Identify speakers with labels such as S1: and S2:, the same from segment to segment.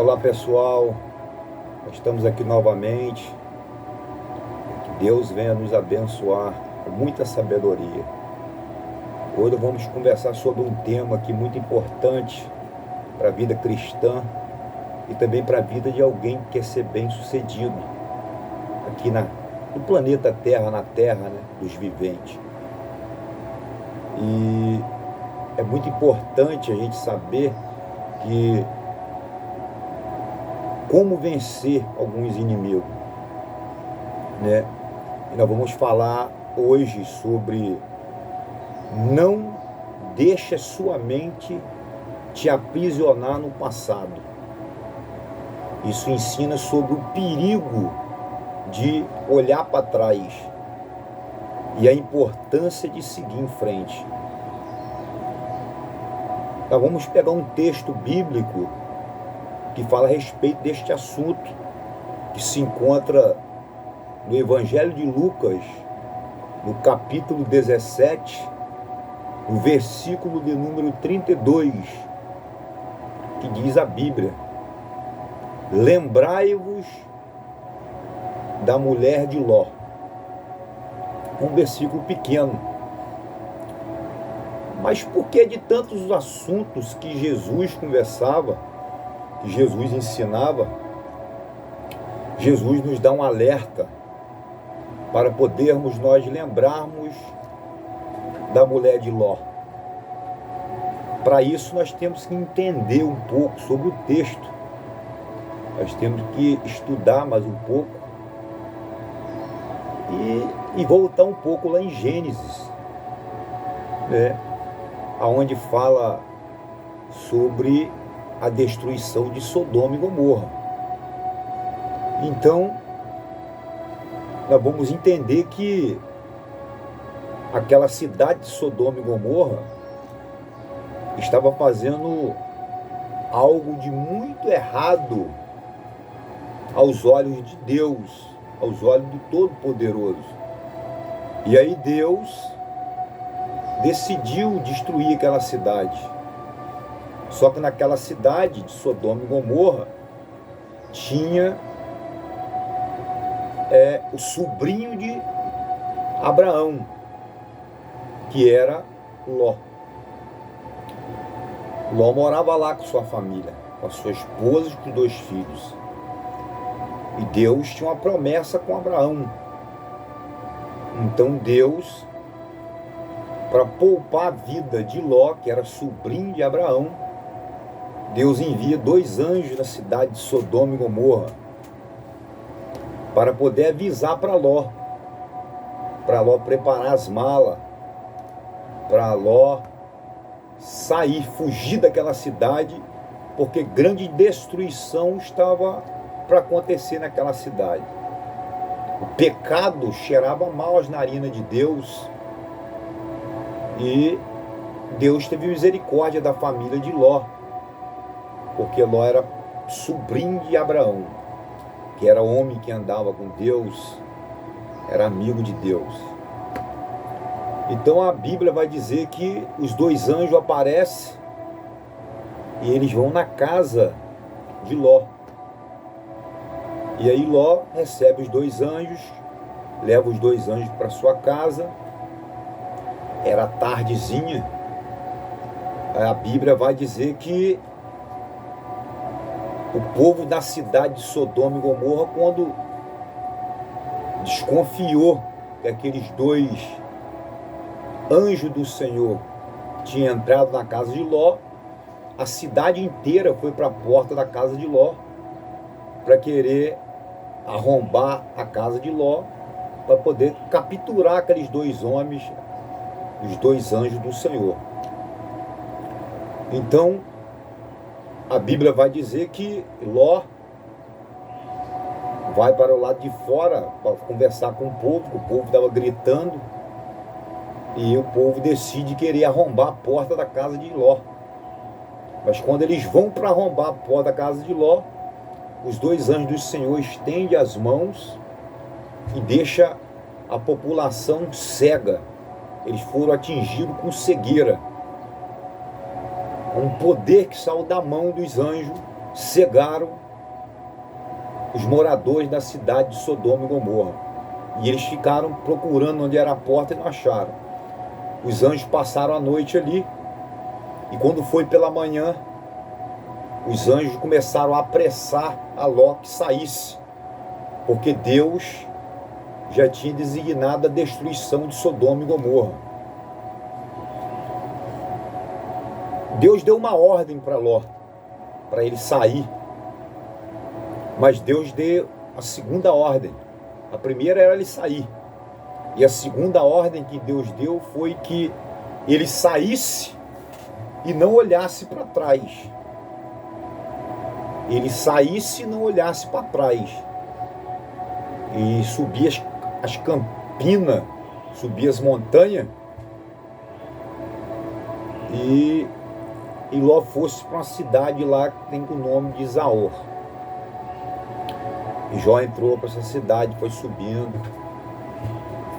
S1: Olá pessoal, estamos aqui novamente. Que Deus venha nos abençoar com muita sabedoria. Hoje vamos conversar sobre um tema aqui muito importante para a vida cristã e também para a vida de alguém que quer ser bem sucedido aqui no planeta Terra, na Terra, né, dos viventes. E é muito importante a gente saber que como vencer alguns inimigos, né? E nós vamos falar hoje sobre não deixe sua mente te aprisionar no passado. Isso ensina sobre o perigo de olhar para trás e a importância de seguir em frente. Nós vamos pegar um texto bíblico que fala a respeito deste assunto, que se encontra no Evangelho de Lucas, no capítulo 17, no versículo de número 32, que diz a Bíblia: lembrai-vos da mulher de Ló. Um versículo pequeno. Mas por que de tantos assuntos que Jesus conversava, que Jesus ensinava, Jesus nos dá um alerta para podermos nós lembrarmos da mulher de Ló. Para isso nós temos que entender um pouco sobre o texto. Nós temos que estudar mais um pouco e voltar um pouco lá em Gênesis, né? Aonde fala sobre a destruição de Sodoma e Gomorra. Então, nós vamos entender que aquela cidade de Sodoma e Gomorra estava fazendo algo de muito errado aos olhos de Deus, aos olhos do Todo-Poderoso. E aí Deus decidiu destruir aquela cidade. Só que naquela cidade de Sodoma e Gomorra tinha o sobrinho de Abraão, que era Ló. Ló morava lá com sua família, com a sua esposa e com 2 filhos. E Deus tinha uma promessa com Abraão. Então Deus, para poupar a vida de Ló, que era sobrinho de Abraão, Deus envia 2 anjos na cidade de Sodoma e Gomorra para poder avisar para Ló preparar as malas, para Ló sair, fugir daquela cidade, porque grande destruição estava para acontecer naquela cidade. O pecado cheirava mal às narinas de Deus e Deus teve misericórdia da família de Ló, porque Ló era sobrinho de Abraão, que era homem que andava com Deus, era amigo de Deus. Então a Bíblia vai dizer que os 2 anjos aparecem e eles vão na casa de Ló. E aí Ló recebe os 2 anjos, leva os 2 anjos para sua casa. Era tardezinha. A Bíblia vai dizer que o povo da cidade de Sodoma e Gomorra, quando desconfiou que aqueles 2 anjos do Senhor tinham entrado na casa de Ló, a cidade inteira foi para a porta da casa de Ló para querer arrombar a casa de Ló, para poder capturar aqueles 2 homens, os 2 anjos do Senhor. Então a Bíblia vai dizer que Ló vai para o lado de fora para conversar com o povo estava gritando, e o povo decide querer arrombar a porta da casa de Ló. Mas quando eles vão para arrombar a porta da casa de Ló, os 2 anjos do Senhor estendem as mãos e deixa a população cega. Eles foram atingidos com cegueira. Um poder que saiu da mão dos anjos cegaram os moradores da cidade de Sodoma e Gomorra. E eles ficaram procurando onde era a porta e não acharam. Os anjos passaram a noite ali. E quando foi pela manhã, os anjos começaram a apressar a Ló que saísse. Porque Deus já tinha designado a destruição de Sodoma e Gomorra. Deus deu uma ordem para Ló, para ele sair. Mas Deus deu a segunda ordem. A primeira era ele sair. E a segunda ordem que Deus deu foi que ele saísse e não olhasse para trás. Ele saísse e não olhasse para trás. E subia as campinas, subia as montanhas. E Ló fosse para uma cidade lá que tem o nome de Zaor. E Jó entrou para essa cidade, foi subindo,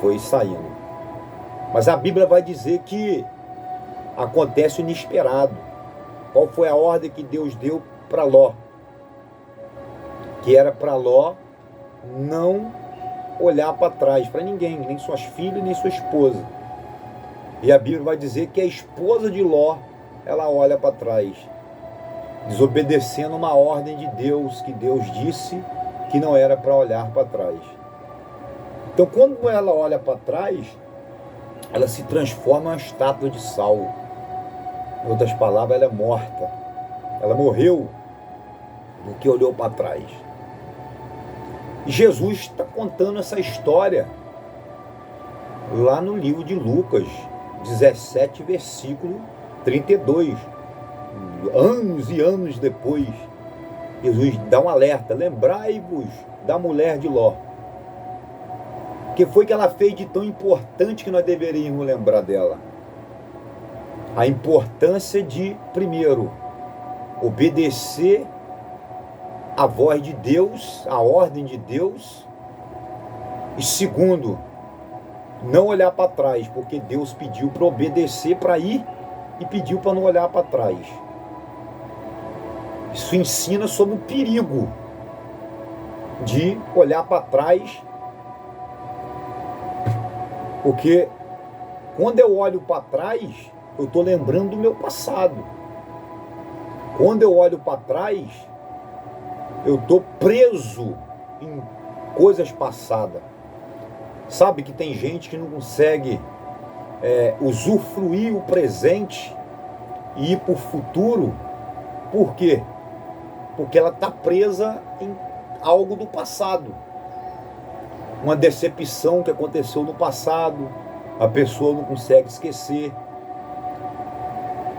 S1: foi saindo. Mas a Bíblia vai dizer que acontece o inesperado. Qual foi a ordem que Deus deu para Ló? Que era para Ló não olhar para trás, para ninguém, nem suas filhas, nem sua esposa. E a Bíblia vai dizer que a esposa de Ló, ela olha para trás, desobedecendo uma ordem de Deus, que Deus disse que não era para olhar para trás. Então, quando ela olha para trás, ela se transforma em uma estátua de sal. Em outras palavras, ela é morta. Ela morreu porque olhou para trás. E Jesus está contando essa história lá no livro de Lucas 17, versículo 32. Anos e anos depois, Jesus dá um alerta: lembrai-vos da mulher de Ló. O que foi que ela fez de tão importante que nós deveríamos lembrar dela? A importância de, primeiro, obedecer a voz de Deus, a ordem de Deus. E segundo, não olhar para trás, porque Deus pediu para obedecer, para ir, e pediu para não olhar para trás. Isso ensina sobre o perigo de olhar para trás, porque quando eu olho para trás, eu estou lembrando do meu passado. Quando eu olho para trás, eu estou preso em coisas passadas. Sabe que tem gente que não consegue usufruir o presente e ir para o futuro. Por quê? Porque ela está presa em algo do passado. Uma decepção que aconteceu no passado, a pessoa não consegue esquecer.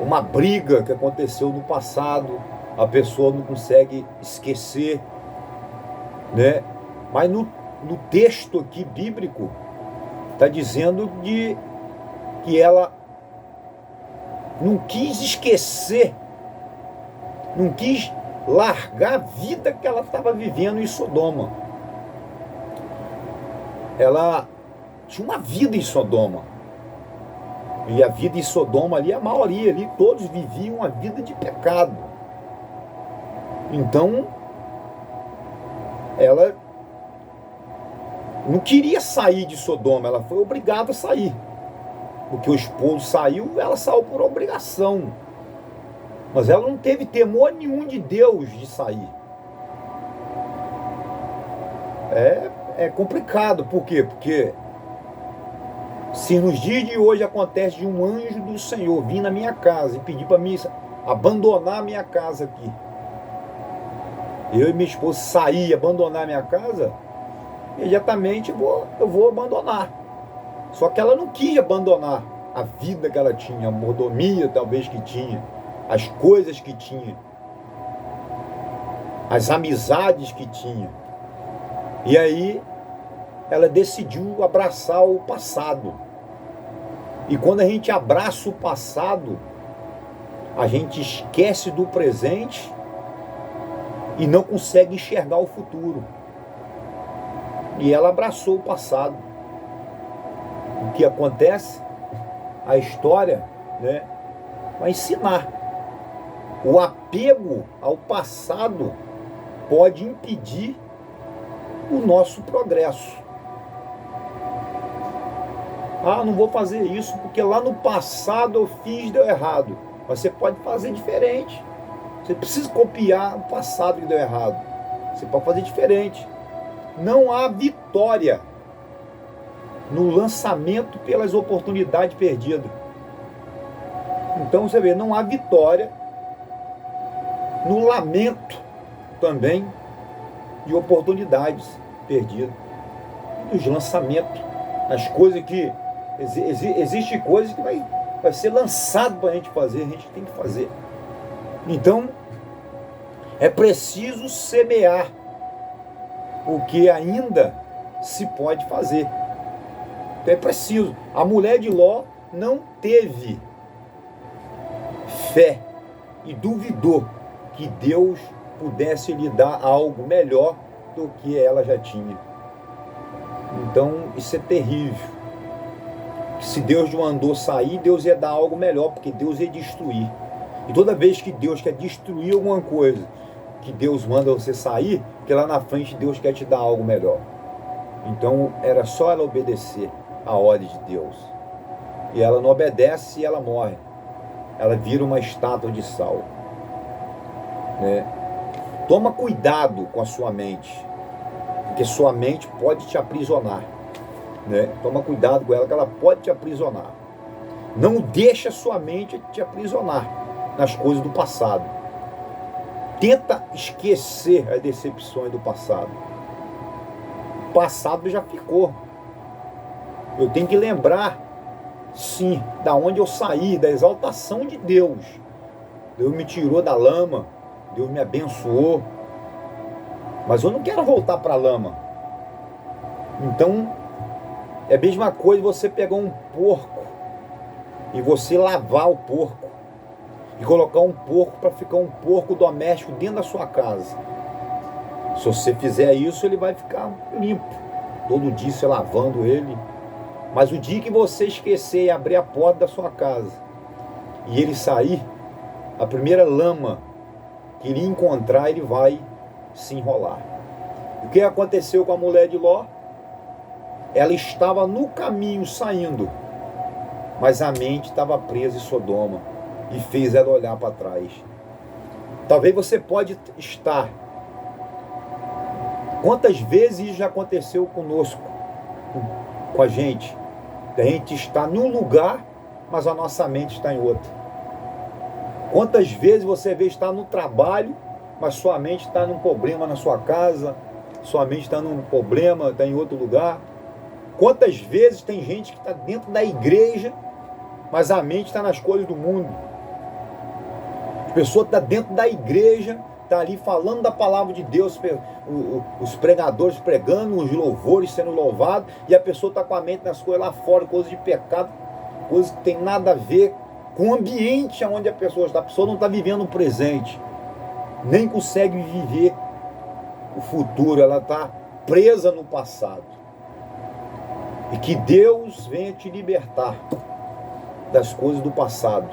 S1: Uma briga que aconteceu no passado, a pessoa não consegue esquecer, né? Mas no texto aqui bíblico está dizendo que ela não quis esquecer, não quis largar a vida que ela estava vivendo em Sodoma. Ela tinha uma vida em Sodoma. E a vida em Sodoma ali, a maioria ali, todos viviam uma vida de pecado. Então, ela não queria sair de Sodoma, ela foi obrigada a sair. Porque o esposo saiu, ela saiu por obrigação. Mas ela não teve temor nenhum de Deus de sair. É complicado, por quê? Porque se nos dias de hoje acontece de um anjo do Senhor vir na minha casa e pedir para mim abandonar a minha casa aqui, eu e minha esposa sair e abandonar a minha casa, imediatamente eu vou abandonar. Só que ela não quis abandonar a vida que ela tinha, a mordomia talvez que tinha, as coisas que tinha, as amizades que tinha. E aí ela decidiu abraçar o passado. E quando a gente abraça o passado, a gente esquece do presente e não consegue enxergar o futuro. E ela abraçou o passado. O que acontece? A história, né, vai ensinar o apego apego ao passado pode impedir o nosso progresso. Ah, não vou fazer isso porque lá no passado eu fiz, deu errado. Mas você pode fazer diferente. Você precisa copiar o passado que deu errado. Você pode fazer diferente. Não há vitória no lançamento pelas oportunidades perdidas. Então você vê, não há vitória no lamento também de oportunidades perdidas. Nos lançamentos, nas coisas que existe coisas que vai ser lançado para a gente fazer, a gente tem que fazer. Então, é preciso semear o que ainda se pode fazer. Então é preciso. A mulher de Ló não teve fé e duvidou que Deus pudesse lhe dar algo melhor do que ela já tinha. Então isso é terrível. Se Deus mandou sair, Deus ia dar algo melhor, porque Deus ia destruir. E toda vez que Deus quer destruir alguma coisa, que Deus manda você sair, porque lá na frente Deus quer te dar algo melhor. Então era só ela obedecer a ordem de Deus. E ela não obedece e ela morre. Ela vira uma estátua de sal. Né? Toma cuidado com a sua mente, porque sua mente pode te aprisionar. Né? Toma cuidado com ela, que ela pode te aprisionar. Não deixa sua mente te aprisionar nas coisas do passado. Tenta esquecer as decepções do passado. O passado já ficou. Eu tenho que lembrar, sim, da onde eu saí, da exaltação de Deus. Deus me tirou da lama, Deus me abençoou. Mas eu não quero voltar para a lama. Então, é a mesma coisa você pegar um porco e você lavar o porco e colocar um porco para ficar um porco doméstico dentro da sua casa. Se você fizer isso, ele vai ficar limpo. Todo dia você lavando ele. Mas o dia que você esquecer e abrir a porta da sua casa e ele sair, a primeira lama que ele encontrar, ele vai se enrolar. O que aconteceu com a mulher de Ló? Ela estava no caminho saindo, mas a mente estava presa em Sodoma e fez ela olhar para trás. Talvez você pode estar. Quantas vezes isso já aconteceu conosco, com a gente? A gente está num lugar, mas a nossa mente está em outro. Quantas vezes você vê estar no trabalho, mas sua mente está num problema na sua casa, sua mente está num problema, está em outro lugar. Quantas vezes tem gente que está dentro da igreja, mas a mente está nas coisas do mundo. A pessoa está dentro da igreja, está ali falando da palavra de Deus, os pregadores pregando, os louvores sendo louvados, e a pessoa está com a mente nas coisas lá fora, coisas de pecado, coisas que tem nada a ver com o ambiente onde a pessoa está. A pessoa não está vivendo o presente, nem consegue viver o futuro, ela está presa no passado. E que Deus venha te libertar das coisas do passado,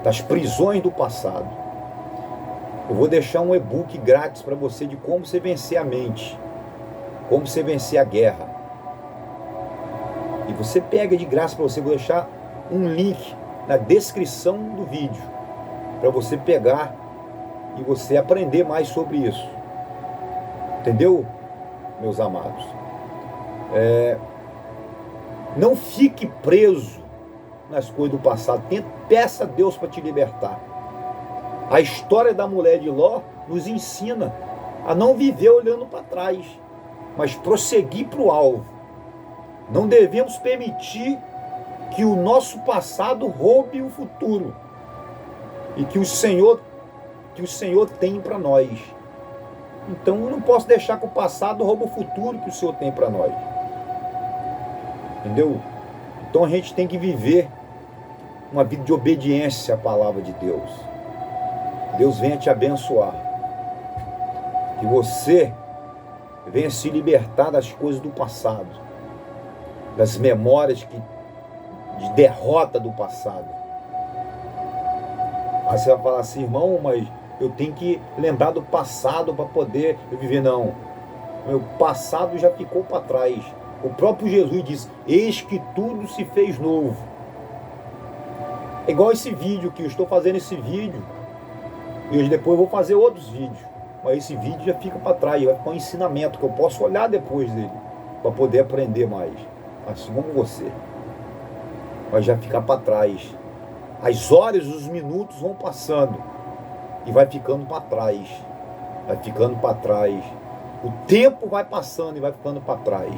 S1: das prisões do passado. Eu vou deixar um e-book grátis para você de como você vencer a mente, como você vencer a guerra. E você pega de graça para você, vou deixar um link na descrição do vídeo, para você pegar e você aprender mais sobre isso. Entendeu, meus amados? Não fique preso nas coisas do passado. Peça a Deus para te libertar. A história da mulher de Ló nos ensina a não viver olhando para trás, mas prosseguir para o alvo. Não devemos permitir que o nosso passado roube o futuro e que o Senhor tem para nós. Então eu não posso deixar que o passado roube o futuro que o Senhor tem para nós. Entendeu? Então a gente tem que viver uma vida de obediência à palavra de Deus. Deus venha te abençoar. Que você venha se libertar das coisas do passado, das memórias de derrota do passado. Aí você vai falar assim, irmão, mas eu tenho que lembrar do passado para poder viver. Não. Meu passado já ficou para trás. O próprio Jesus diz, eis que tudo se fez novo. É igual esse vídeo que eu estou fazendo esse vídeo. E hoje depois eu vou fazer outros vídeos. Mas esse vídeo já fica para trás, vai ficar um ensinamento que eu posso olhar depois dele, para poder aprender mais. Assim como você. Vai já ficar para trás. As horas, os minutos vão passando. E vai ficando para trás. Vai ficando para trás. O tempo vai passando e vai ficando para trás.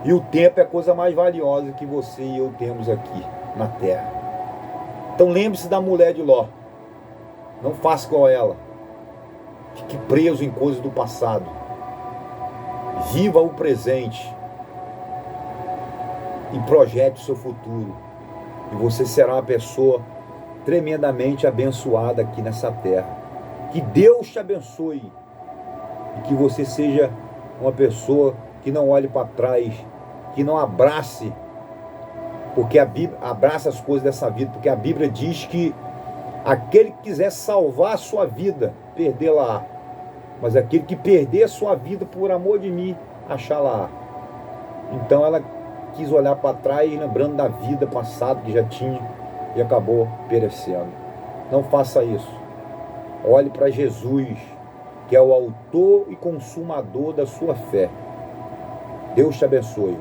S1: E o tempo é a coisa mais valiosa que você e eu temos aqui na terra. Então lembre-se da mulher de Ló. Não faça igual ela. Fique preso em coisas do passado. Viva o presente. E projete o seu futuro. E você será uma pessoa tremendamente abençoada aqui nessa terra. Que Deus te abençoe. E que você seja uma pessoa que não olhe para trás. Que não abrace. Porque a Bíblia abraça as coisas dessa vida. Porque a Bíblia diz que aquele que quiser salvar a sua vida, perdê-la. Mas aquele que perder a sua vida por amor de mim, achá-la. Então ela quis olhar para trás, lembrando da vida passada que já tinha e acabou perecendo. Não faça isso. Olhe para Jesus, que é o autor e consumador da sua fé. Deus te abençoe.